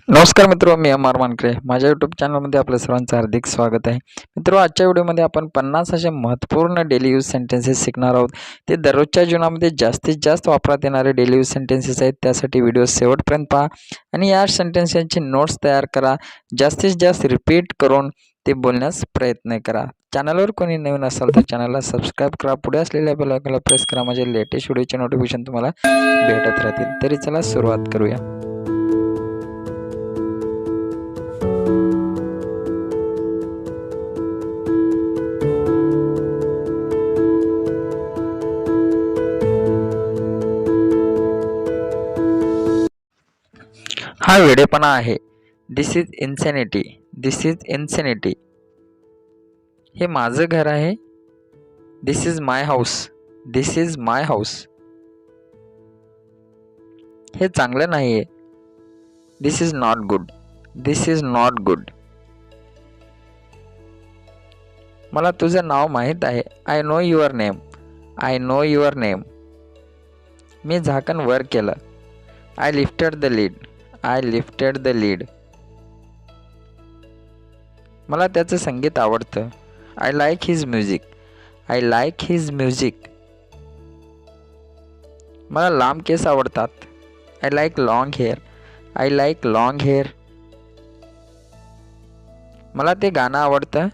नमस्कार मित्रो, मी अमर मानकरे. माझ्या यूट्यूब चॅनलमध्ये आपलं सर्वांचं हार्दिक स्वागत आहे. मित्रो, आजच्या व्हिडिओमध्ये आपण 50 असे महत्त्वपूर्ण डेली यूज सेंटेन्सेस शिकणार आहोत. ते दररोजच्या जीवनामध्ये जास्तीत जास्त वापरात येणारे डेली यूज सेंटेन्सेस आहेत. त्यासाठी व्हिडिओ शेवटपर्यंत पहा आणि या सेंटेन्सेसची नोट्स तयार करा. जास्तीत जास्त रिपीट करून ते बोलण्यास प्रयत्न करा. चॅनलवर कोणी नवीन असाल तर चॅनलला सबस्क्राईब करा. पुढे असलेल्या बेल आयकॉनला प्रेस करा. म्हणजे लेटेस्ट व्हिडिओचे नोटिफिकेशन तुम्हाला भेटत राहतील. तरी चला सुरुवात करूया. हा वेडेपणा आहे. This is insanity. This is insanity. हे माझं घर आहे. This is my house. This is my house. हे चांगलं नाही आहे. This is not good. This is not good. मला तुझं नाव माहीत आहे. I know your name. I know your name. मी झाकण वर केलं. I lifted the lid. I lifted the lid. मला त्याचं संगीत आवडतं. I like his music. I like his music. मला लांब केस आवडतात. I like long hair. I like long hair. मला ते गाणं आवडतं.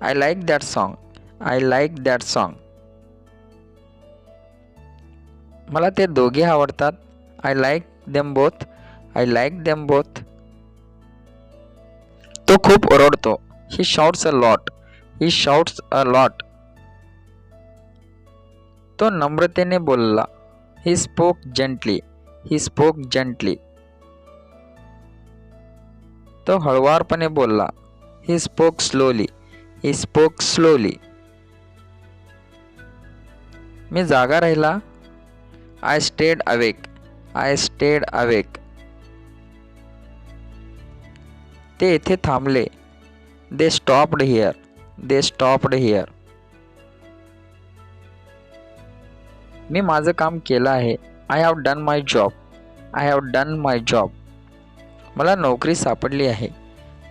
I like that song. I like that song. मला ते दोघे आवडतात. I like them both. I like them both. तो खूप ओरडतो. He shouts a lot. He shouts a lot. तो नम्रतेने बोलला. He spoke gently. He spoke gently. तो हळुवारपणे बोलला. He spoke slowly. He spoke slowly. मी जागा राहिला. I stayed awake. I stayed awake. ते येथे थांबले. They stopped here. They stopped here. मी माझं काम केलं आहे. I have done my job. I have done my job. मला नोकरी सापडली आहे.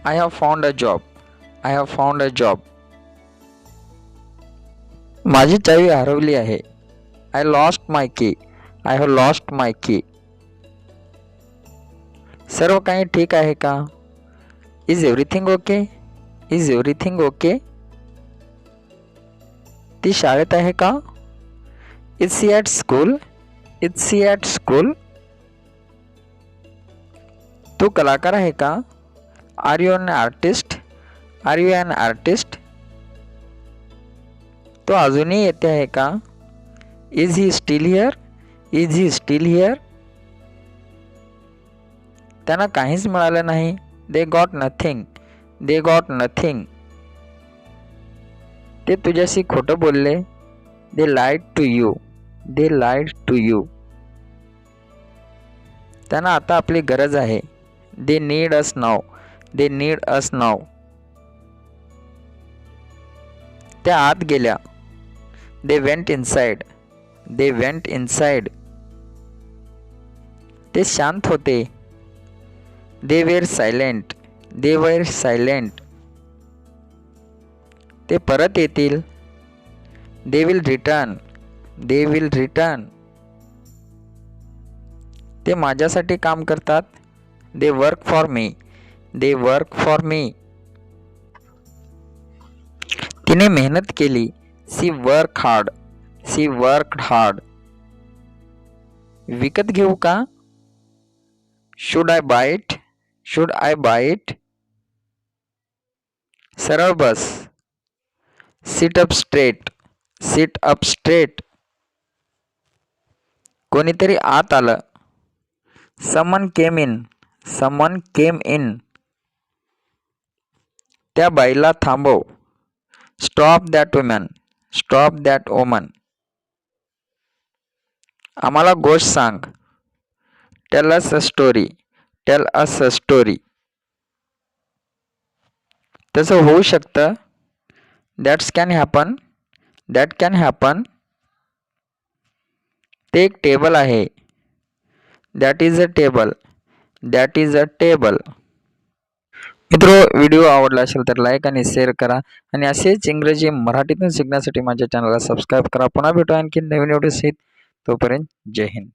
I have found a job. I have found a job. माझी चावी हरवली आहे. आय लॉस्ट माय की. आय हॅव लॉस्ट माय की. सर्व काही ठीक आहे का? Is everything okay. Is everything okay. ती शाळेत आहे का? Is she at school. Is she at school. तू कलाकार आहे का? Are you an artist. Are you an artist. तो अजूनही येते आहे का? Is he still here. Is he still here. त्यांना काहीच मिळालं नाही. They got nothing. They got nothing. ते तुझ्याशी खोटं बोलले. They lied to you. They lied to you. त्यांना आता आपली गरज आहे. They need us now. They need us now. त्या आत गेल्या. They went inside. They went inside. ते शांत होते. They were silent. They were silent. ते परत येतील. They will return. They will return. ते माझ्यासाठी काम करतात. They work for me. They work for me. तिने मेहनत केली. She work hard. She worked hard. विकत घेऊ का? Should I buy it. Should I buy it. सरळ बस. Sit up straight. Sit up straight. कोणीतरी आत आलं. समन केम इन. समन केम इन. त्या बाईला थांबव. Stop that woman. Stop that woman. आम्हाला गोष्ट सांग. Tell us a story. Tell us a story. तसं होऊ शकतं. That's can happen. That can happen. ते एक टेबल आहे. That is a table. That is a table. मित्रो, व्हिडिओ आवडला असेल तर लाईक आणि शेअर करा आणि असेच इंग्रजी मराठीतून शिकण्यासाठी माझ्या चॅनलला सबस्क्राईब करा. पुन्हा भेटू आणखी नवीन व्हिडिओ सहित. तोपर्यंत जय हिंद.